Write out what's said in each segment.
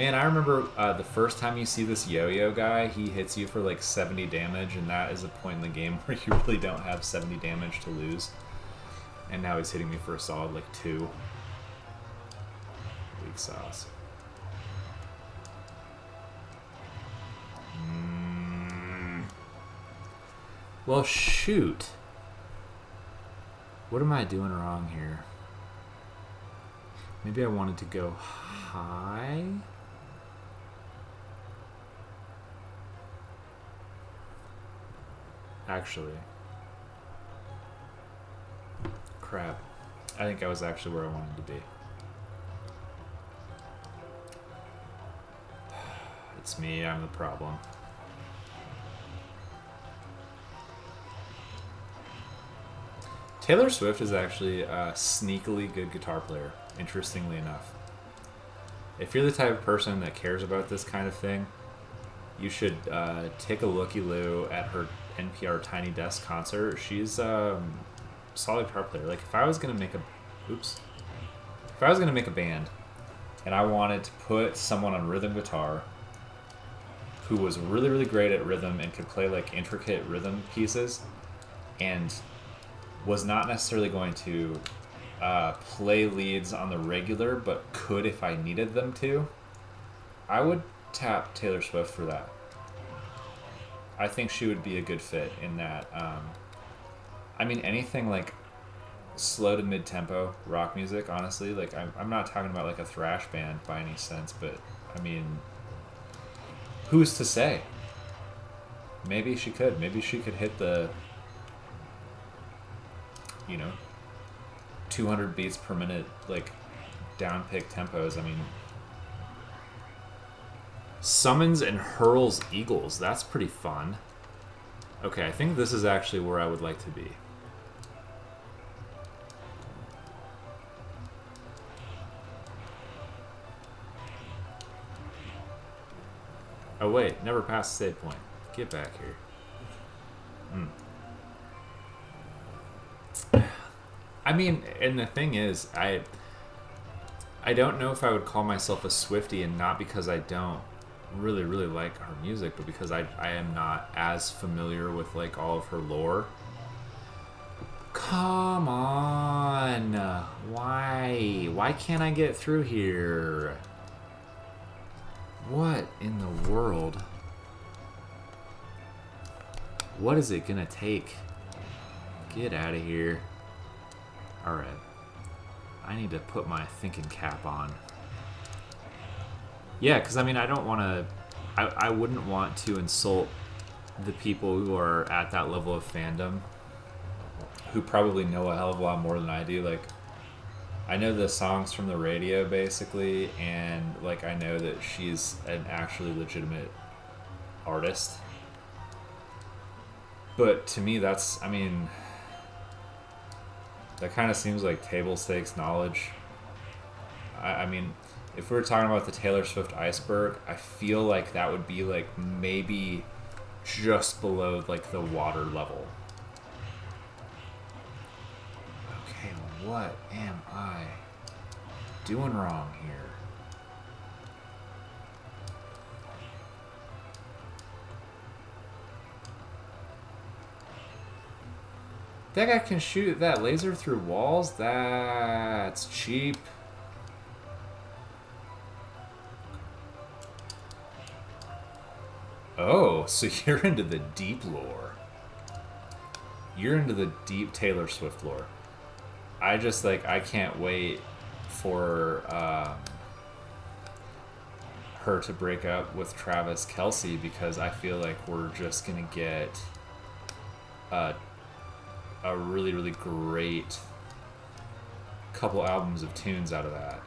Man, I remember the first time you see this yo-yo guy, he hits you for like 70 damage, and that is a point in the game where you really don't have 70 damage to lose. And now he's hitting me for a solid like 2. Weak sauce. Well, shoot. What am I doing wrong here? Maybe I wanted to go high? Actually. Crap. I think I was actually where I wanted to be. It's me, I'm the problem. Taylor Swift is actually a sneakily good guitar player, interestingly enough. If you're the type of person that cares about this kind of thing, you should take a looky-loo at her NPR Tiny Desk concert. She's a solid guitar player. Like, if I was gonna make a band and I wanted to put someone on rhythm guitar who was really, really great at rhythm and could play like intricate rhythm pieces and was not necessarily going to play leads on the regular, but could if I needed them to, I would tap Taylor Swift for that. I think she would be a good fit in that. I mean, anything like slow to mid-tempo rock music, honestly, like I'm not talking about like a thrash band by any sense, but I mean, who's to say? Maybe she could. Maybe she could hit the, 200 beats per minute, like, down-pick tempos. I mean, summons and hurls eagles. That's pretty fun. Okay, I think this is actually where I would like to be. Oh wait, never passed the save point. Get back here. I mean, and the thing is, I don't know if I would call myself a Swiftie, and not because I don't really, really like her music, but because I am not as familiar with like all of her lore. Come on! Why can't I get through here? What in the world? What is it gonna take? Get out of here. Alright. I need to put my thinking cap on. Yeah, because I mean, I don't want to... I wouldn't want to insult the people who are at that level of fandom, who probably know a hell of a lot more than I do. Like, I know the songs from the radio, basically, and, like, I know that she's an actually legitimate artist. But to me, that's, I mean... that kind of seems like table stakes knowledge. I mean, if we were talking about the Taylor Swift iceberg, I feel like that would be like maybe just below like the water level. Okay, what am I doing wrong here? That guy can shoot that laser through walls? That's cheap. Oh, so you're into the deep lore. You're into the deep Taylor Swift lore. I just, like, I can't wait for her to break up with Travis Kelce, because I feel like we're just going to get a really, really great couple albums of tunes out of that.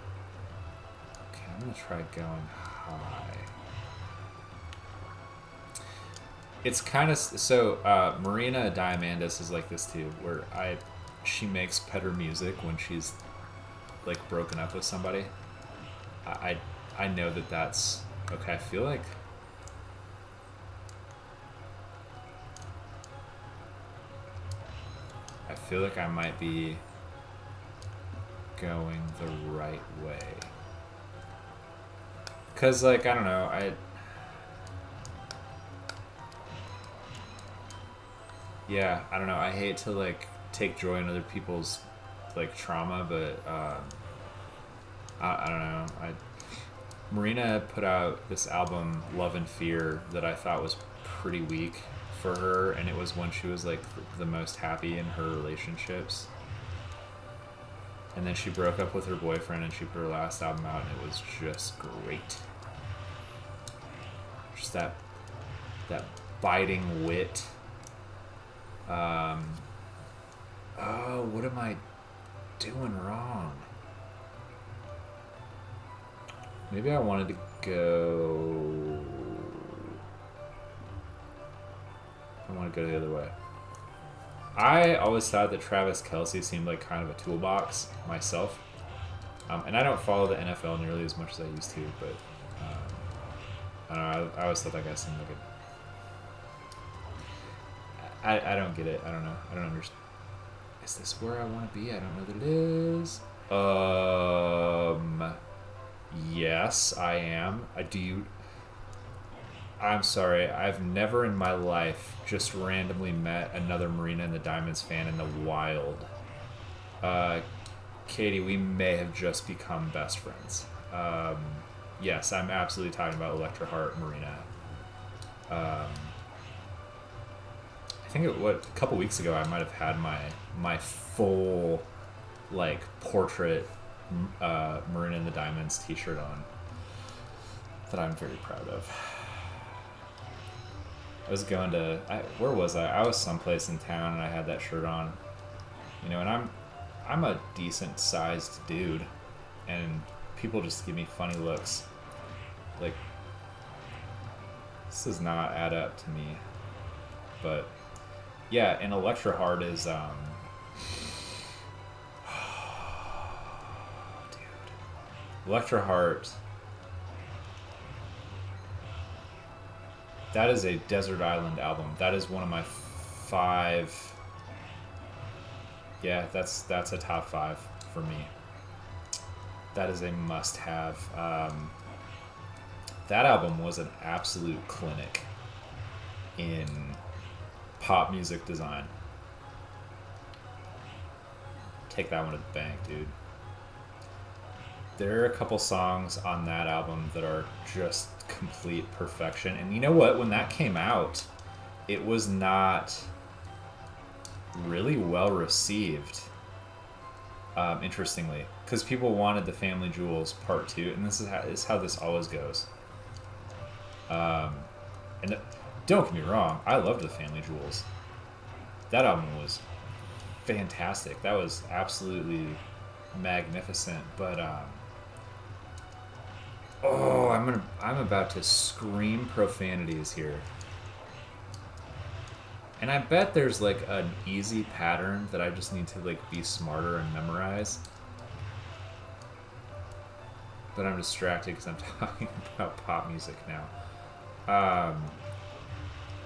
Okay, I'm going to try going high. It's kind of... So, Marina Diamandis is like this too, where she makes better music when she's, like, broken up with somebody. I know that that's... Okay, I feel like... I might be going the right way. Cause like I don't know, I don't know. I hate to like take joy in other people's like trauma, but I don't know. Marina put out this album Love and Fear that I thought was pretty weak for her, and it was when she was like the most happy in her relationships. And then she broke up with her boyfriend and she put her last album out and it was just great. Just that biting wit. Oh, what am I doing wrong? Maybe I wanted to go... I want to go the other way. I always thought that Travis Kelce seemed like kind of a toolbox myself. And I don't follow the NFL nearly as much as I used to, but I don't know, I always thought that guy seemed like a... I don't get it. I don't know. I don't understand. Is this where I want to be? I don't know that it is. Yes, I am. I'm sorry. I've never in my life just randomly met another Marina and the Diamonds fan in the wild. Katie, we may have just become best friends. Yes, I'm absolutely talking about Electra Heart Marina. I think a couple weeks ago I might have had my full like portrait Marina and the Diamonds t-shirt on that I'm very proud of. I was going to where was I? I was someplace in town and I had that shirt on. You know, and I'm a decent sized dude and people just give me funny looks. Like, this does not add up to me. But yeah, and Electra Heart is dude. Electra Heart, that is a Desert Island album. That is one of my 5. Yeah, that's a top 5 for me. That is a must-have. That album was an absolute clinic in pop music design. Take that one to the bank, dude. There are a couple songs on that album that are just complete perfection. And you know what? When that came out, it was not really well received, interestingly. Because people wanted the Family Jewels Part 2, and this is how this always goes. And don't get me wrong, I loved the Family Jewels. That album was fantastic. That was absolutely magnificent. But I'm about to scream profanities here. And I bet there's like an easy pattern that I just need to like be smarter and memorize. But I'm distracted because I'm talking about pop music now.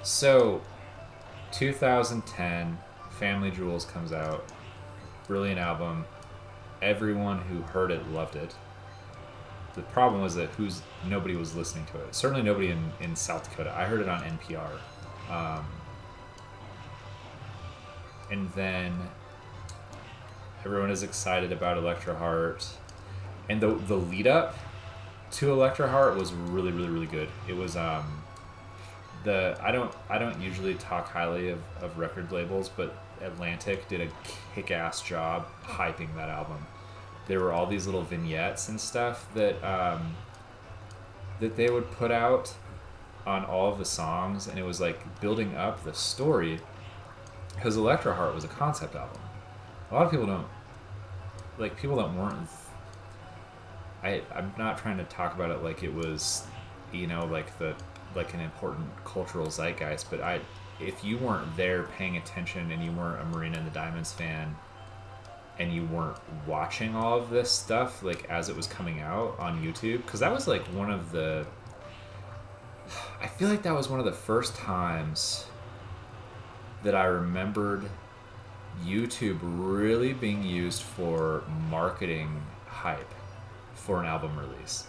So 2010, Family Jewels comes out. Brilliant album. Everyone who heard it loved it. The problem was that nobody was listening to it. Certainly nobody in South Dakota. I heard it on NPR. And then everyone is excited about Electra Heart. And the lead up to Electra Heart was really, really, really good. It was I don't usually talk highly of record labels, but Atlantic did a kick-ass job hyping that album. There were all these little vignettes and stuff that they would put out on all of the songs, and it was like building up the story. Because Electra Heart was a concept album. A lot of people don't weren't. I'm not trying to talk about it like it was, you know, like an important cultural zeitgeist, but if you weren't there paying attention and you weren't a Marina and the Diamonds fan and you weren't watching all of this stuff like as it was coming out on YouTube, because that was like I feel like that was one of the first times that I remembered YouTube really being used for marketing hype for an album release.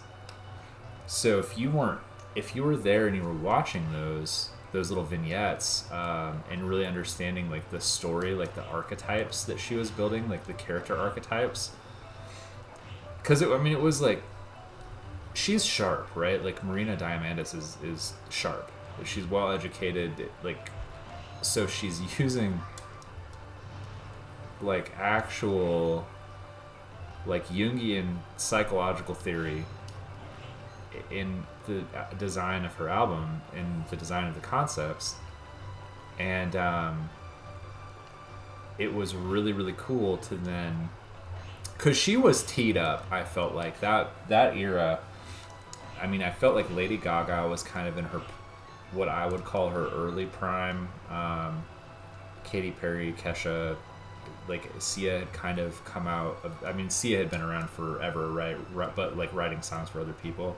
So if you were there and you were watching those little vignettes, and really understanding like the story, like the archetypes that she was building, like the character archetypes, because I mean it was like, she's sharp, right? Like Marina Diamandis is sharp. She's well educated, like, so she's using like actual like Jungian psychological theory in the design of her album, in the design of the concepts, and it was really really cool to then, because she was teed up. I felt like that era. I mean, I felt like Lady Gaga was kind of in her, what I would call her early prime. Katy Perry, Kesha, like Sia had kind of come out of, I mean, Sia had been around forever, right? But like writing songs for other people.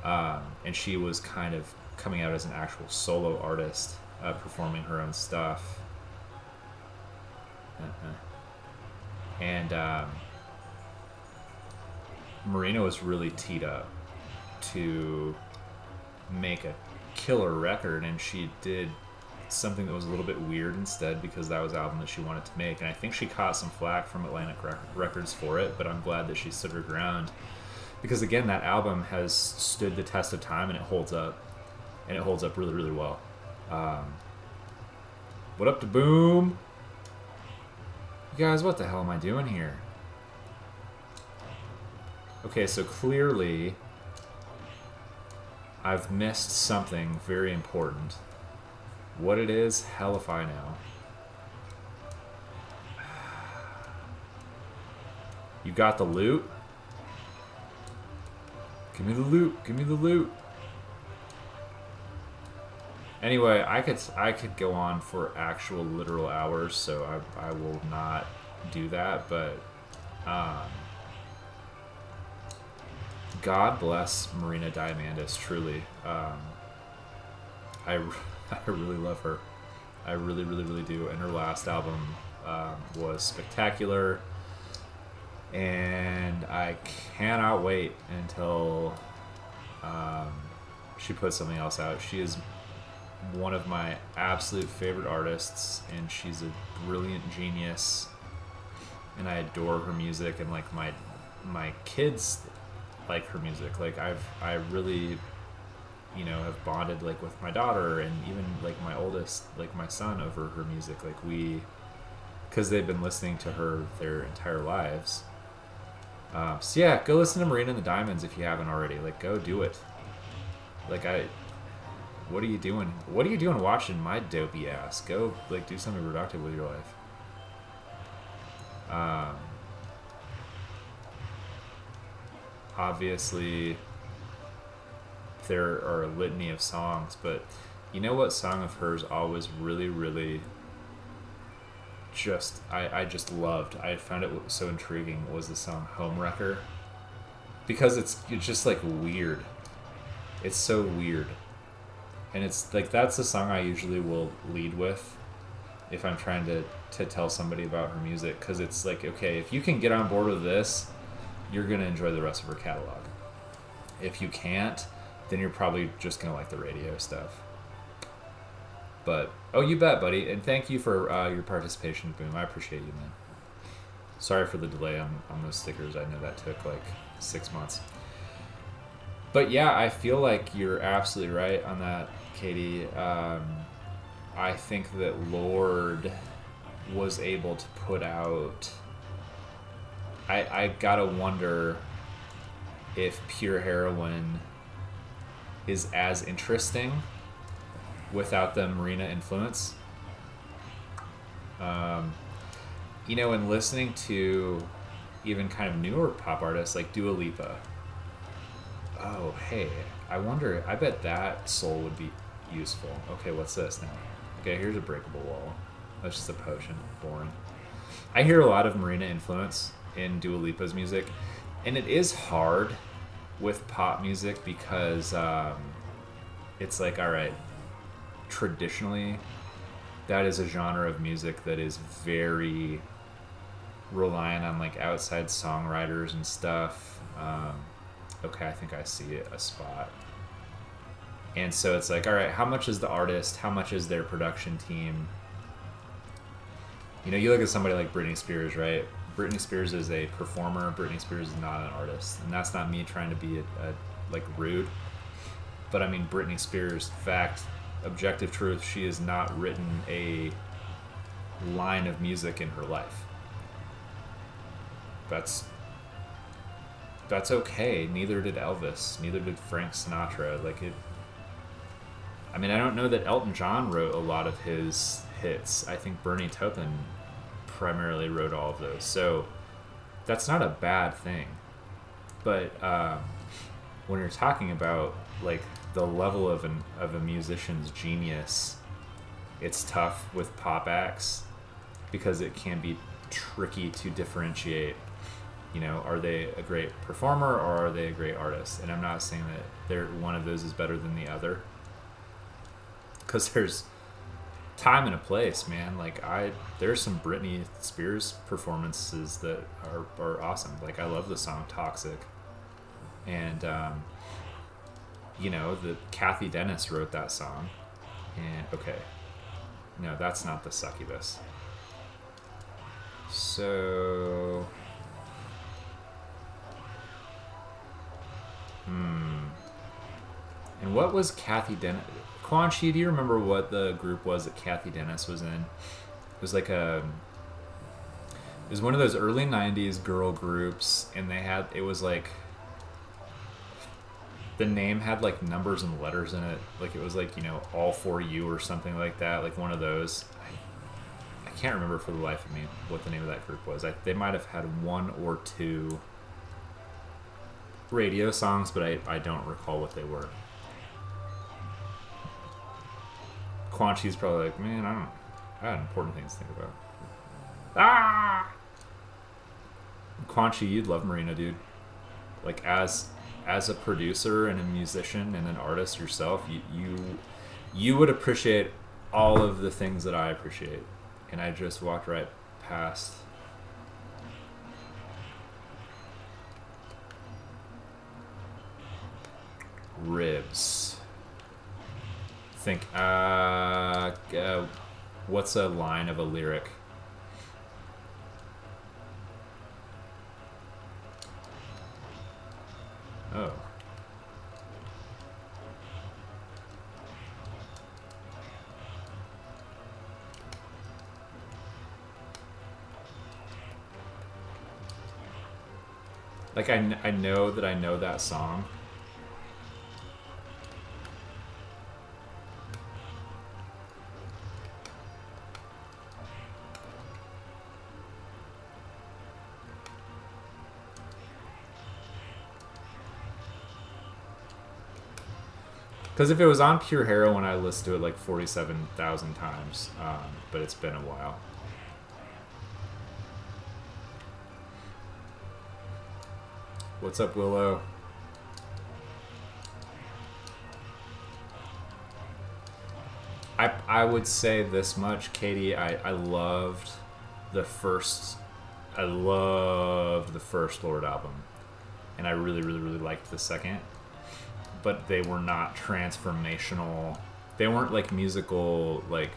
And she was kind of coming out as an actual solo artist, performing her own stuff. And Marina was really teed up to make a killer record, and she did something that was a little bit weird instead, because that was the album that she wanted to make, and I think she caught some flack from Atlantic Records for it, but I'm glad that she stood her ground, because again, that album has stood the test of time, and it holds up, and it holds up really really well. What up to Boom? You guys, what the hell am I doing here? Okay, so clearly I've missed something very important. What it is, hell if I know. You got the loot? Give me the loot, give me the loot. Anyway, I could go on for actual literal hours, so I will not do that, but God bless Marina Diamandis, truly. I really love her. I really, really, really do. And her last album was spectacular. And I cannot wait until she puts something else out. She is one of my absolute favorite artists, and she's a brilliant genius. And I adore her music, and like my kids like her music. Like I really, you know, have bonded like with my daughter, and even like my oldest, like my son, over her music. Like because they've been listening to her their entire lives. So yeah, go listen to Marina and the Diamonds if you haven't already. Like, go do it. Like what are you doing? What are you doing watching my dopey ass? Go like do something productive with your life. Obviously there are a litany of songs, but you know what song of hers always really, really just I just loved, I found it so intriguing, was the song Homewrecker, because it's just like weird. It's so weird, and it's like that's the song I usually will lead with if I'm trying to tell somebody about her music, because it's like, okay, if you can get on board with this, you're gonna enjoy the rest of her catalog. If you can't, then you're probably just gonna like the radio stuff. But oh, you bet, buddy, and thank you for your participation, Boom. I appreciate you, man. Sorry for the delay on those stickers. I know that took like 6 months. But yeah, I feel like you're absolutely right on that, Katie. I think that Lorde was able to put out. I gotta wonder if Pure Heroine is as interesting without the Marina influence. You know, and listening to even kind of newer pop artists like Dua Lipa. Oh, hey, I wonder, I bet that soul would be useful. Okay, what's this now? Okay, here's a breakable wall. That's just a potion. Boring. I hear a lot of Marina influence in Dua Lipa's music, and it is hard with pop music because it's like, all right, traditionally that is a genre of music that is very reliant on like outside songwriters and stuff. Okay, I think I see a spot. And so it's like, all right, how much is the artist? How much is their production team? You know, you look at somebody like Britney Spears, right? Britney Spears is a performer. Britney Spears is not an artist. And that's not me trying to be like rude. But I mean, Britney Spears, fact, objective truth, she has not written a line of music in her life. That's okay. Neither did Elvis. Neither did Frank Sinatra. Like it. I mean, I don't know that Elton John wrote a lot of his hits. I think Bernie Taupin primarily wrote all of those. So that's not a bad thing. But when you're talking about like the level of a musician's genius, it's tough with pop acts because it can be tricky to differentiate. You know, are they a great performer or are they a great artist? And I'm not saying that one of those is better than the other, because there's time and a place, man. Like there's some Britney Spears performances that are awesome. Like I love the song Toxic, and you know, the Kathy Dennis wrote that song. And okay, no, that's not the Succubus. So and what was Kathy Dennis? Quan Chi, do you remember what the group was that Kathy Dennis was in? It was like it was one of those early 90s girl groups, and it was like, the name had like numbers and letters in it. Like it was like, you know, All For You or something like that. Like one of those. I can't remember for the life of me what the name of that group was. They might have had one or two radio songs, but I don't recall what they were. Quan Chi's probably like, man, I had important things to think about. Ah! Quan Chi, you'd love Marina, dude. Like as a producer and a musician and an artist yourself, you would appreciate all of the things that I appreciate. And I just walked right past. Ribs. Think, what's a line of a lyric? Oh. Like I know that I know that song. Because if it was on Pure Heroin, I listened to it like 47,000 times, but it's been a while. What's up, Willow? I would say this much, Katie. I loved the first Lord album, and I really, really, really liked the second. But they were not transformational. They weren't like musical, like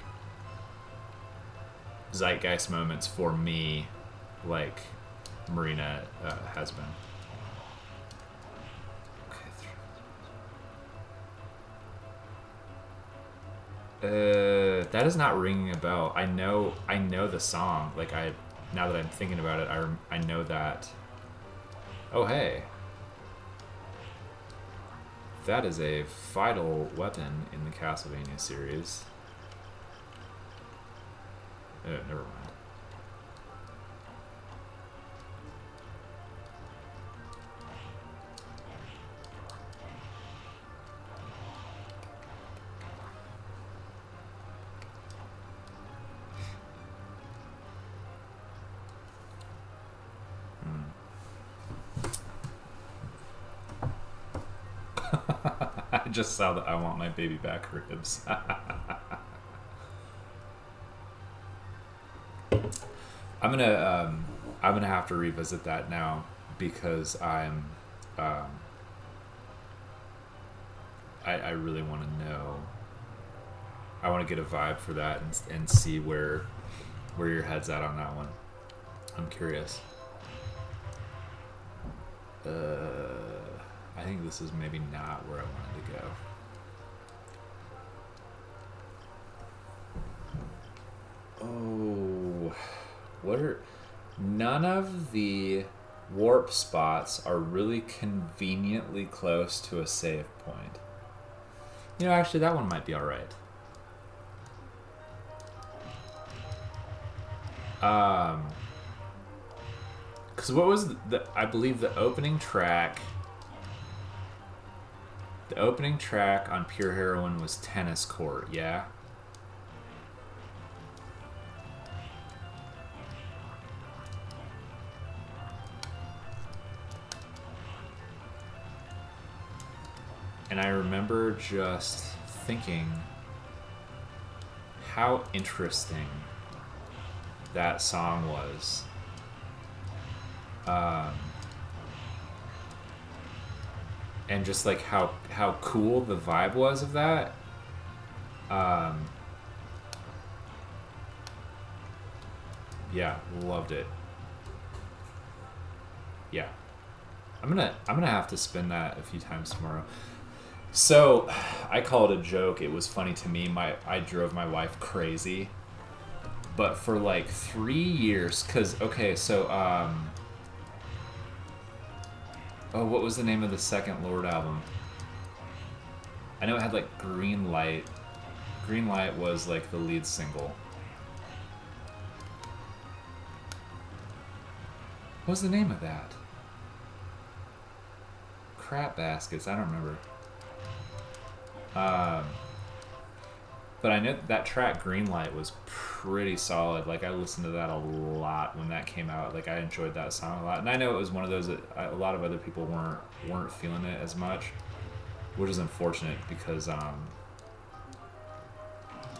zeitgeist moments for me, like Marina has been. That is not ringing a bell. I know the song. Like now that I'm thinking about it, I know that. Oh hey. That is a vital weapon in the Castlevania series. Never mind. I just saw that I want my baby back ribs. I'm gonna have to revisit that now because I'm I really want to know. I want to get a vibe for that and see where your head's at on that one. I'm curious. I think this is maybe not where I wanted to go. Oh, what are... None of the warp spots are really conveniently close to a save point. You know, actually, that one might be alright. Because what was I believe the opening track... The opening track on Pure Heroine was Tennis Court, yeah? And I remember just thinking how interesting that song was. And just like how cool the vibe was of that. Yeah, loved it. Yeah. I'm gonna have to spin that a few times tomorrow. So, I call it a joke. It was funny to me. I drove my wife crazy. But for like 3 years, cause okay, so oh, what was the name of the second Lord album? I know it had like Green Light. Green Light was like the lead single. What was the name of that? Crap baskets, I don't remember. But I know that track Green Light was pretty solid. Like, I listened to that a lot when that came out. Like, I enjoyed that song a lot. And I know it was one of those that a lot of other people weren't feeling it as much, which is unfortunate because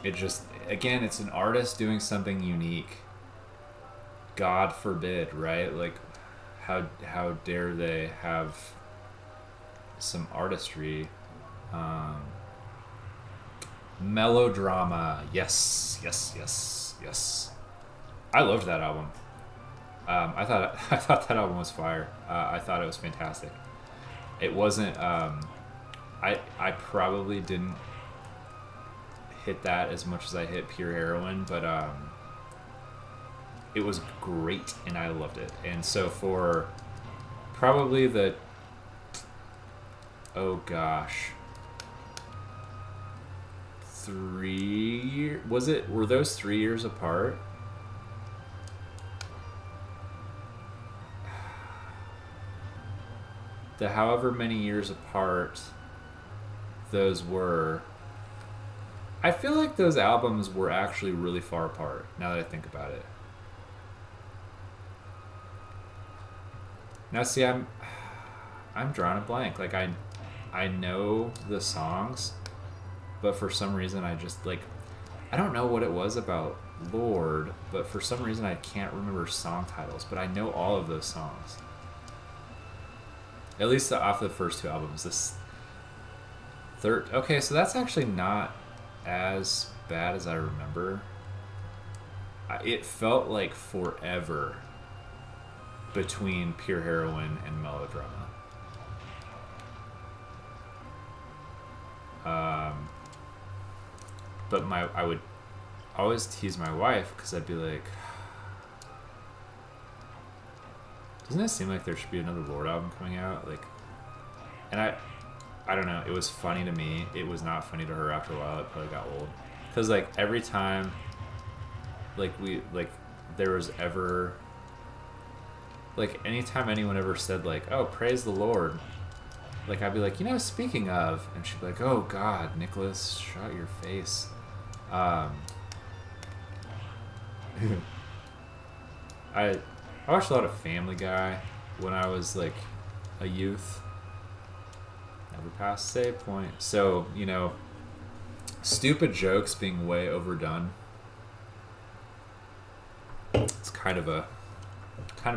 it just, again, it's an artist doing something unique. God forbid, right? Like, how dare they have some artistry? Melodrama, yes. I loved that album. I thought that album was fire. I thought it was fantastic. It wasn't. I probably didn't hit that as much as I hit Pure Heroine, but it was great and I loved it. And so for probably the, oh gosh, 3 years, were those 3 years apart? The however many years apart those were, I feel like those albums were actually really far apart now that I think about it. Now see, I'm drawing a blank. Like I know the songs, but for some reason I just like, I don't know what it was about Lord, but for some reason I can't remember song titles, but I know all of those songs. At least off the first two albums. This third, okay, so that's actually not as bad as I remember. It felt like forever between Pure Heroine and Melodrama. But I would always tease my wife because I'd be like, doesn't it seem like there should be another Lord album coming out? Like, and I don't know, it was funny to me. It was not funny to her after a while. It probably got old. Because, like, every time, like, there was ever, like, anytime anyone ever said, like, oh, praise the Lord, like, I'd be like, you know, speaking of, and she'd be like, oh, God, Nicholas, shut your face. I watched a lot of Family Guy when I was, like, a youth. Never past save point. So, you know, stupid jokes being way overdone. It's kind of a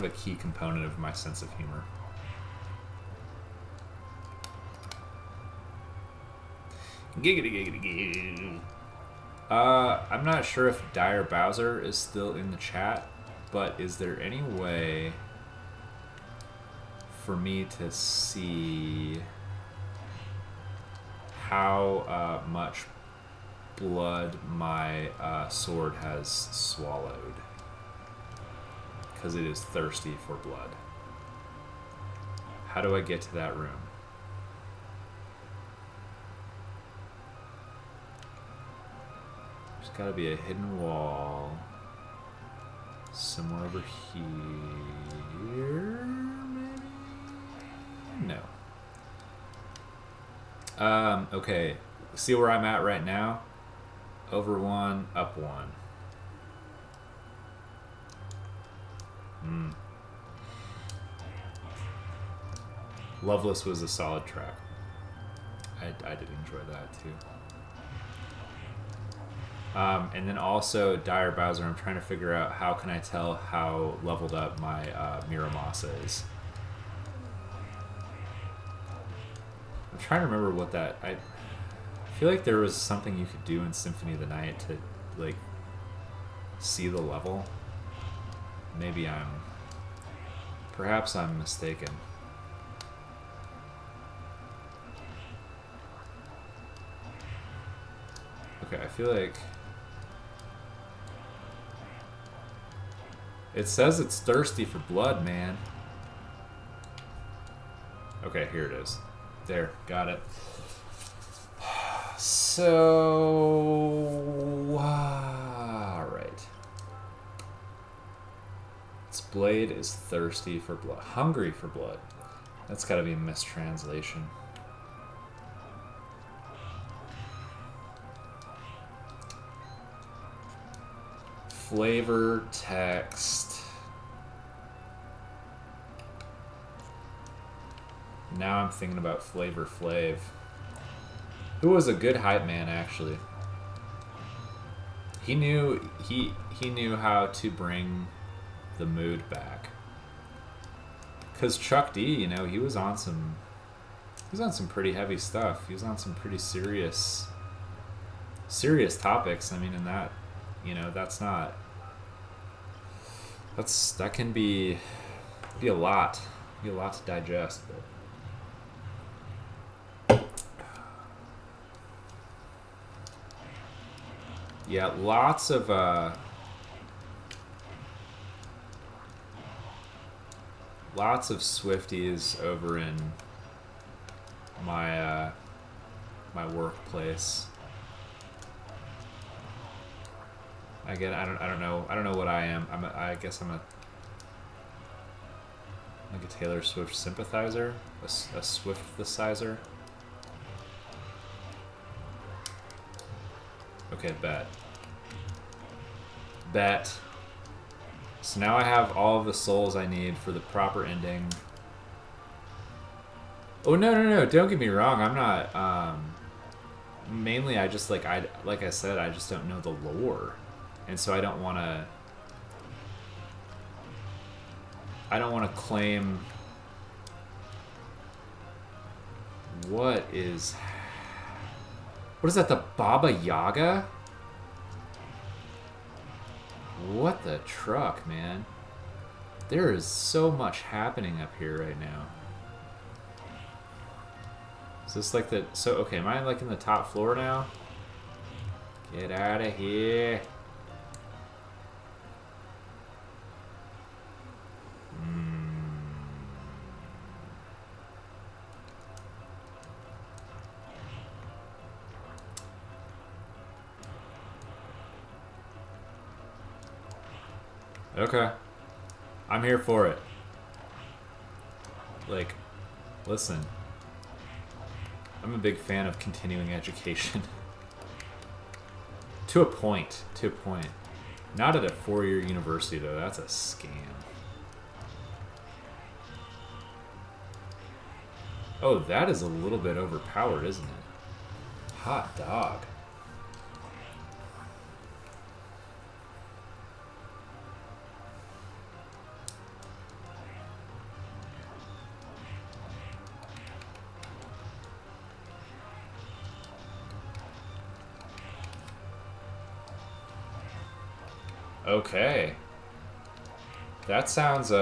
key component of my sense of humor. Giggity giggity giggity. I'm not sure if Dire Bowser is still in the chat, but is there any way for me to see how much blood my sword has swallowed? Because it is thirsty for blood. How do I get to that room? There's gotta be a hidden wall somewhere over here, maybe? No. Okay. See where I'm at right now? Over 1, up 1. Loveless was a solid track. I did enjoy that too. And then also Dire Bowser, I'm trying to figure out how can I tell how leveled up my Miramasa is. I'm trying to remember what that... I feel like there was something you could do in Symphony of the Night to, like, see the level. Maybe perhaps I'm mistaken. Okay, I feel like... It says it's thirsty for blood, man. Okay, here it is. There, got it. So... Alright. Its blade is thirsty for blood. Hungry for blood. That's gotta be a mistranslation. Flavor, text. Now I'm thinking about Flavor Flav. Who was a good hype man, actually. He knew how to bring the mood back. Cause Chuck D, you know, he was on some pretty heavy stuff. He was on some pretty serious topics. I mean, in that, you know, that can be a lot to digest. But yeah, lots of Swifties over in my my workplace. I don't know what I am. I guess I'm like a Taylor Swift sympathizer, a Swifticizer. Okay, bet. So now I have all of the souls I need for the proper ending. Oh no! Don't get me wrong. I'm not. Mainly, I just like I said, I just don't know the lore. And so I don't want to claim what is that, the Baba Yaga? What the truck, man? There is so much happening up here right now. Is this like okay, am I like in the top floor now? Get out of here. Okay. I'm here for it. Like, listen. I'm a big fan of continuing education. To a point. Not at a 4-year university, though. That's a scam. Oh, that is a little bit overpowered, isn't it? Hot dog. Okay. That sounds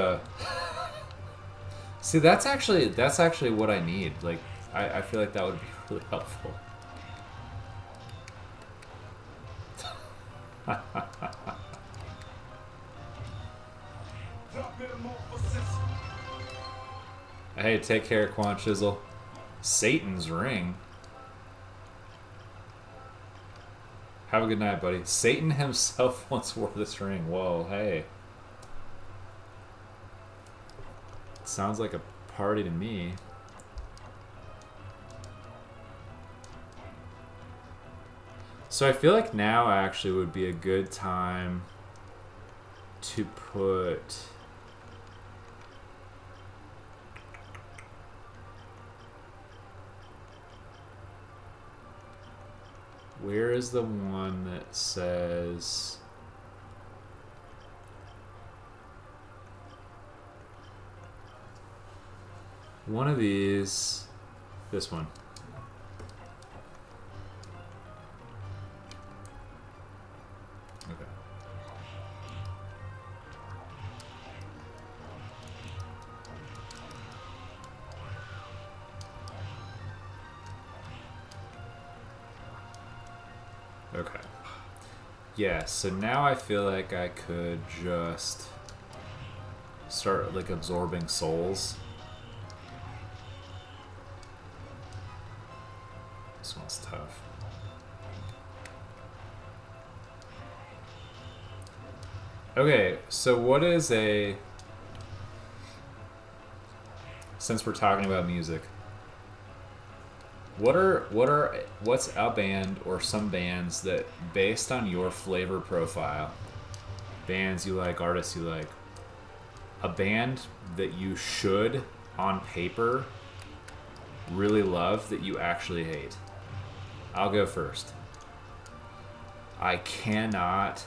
See, that's actually what I need. Like, I feel like that would be really helpful. Hey, take care, Quan Chisel. Satan's ring. Have a good night, buddy. Satan himself once wore this ring. Whoa, hey. Sounds like a party to me. So I feel like now actually would be a good time to put... Where is the one that says... One of these... This one. Okay. Okay. Yeah, so now I feel like I could just start like absorbing souls. This one's tough. Okay, so what is a... Since we're talking about music, what's a band or some bands that, based on your flavor profile, bands you like, artists you like, a band that you should, on paper, really love that you actually hate? I'll go first. I cannot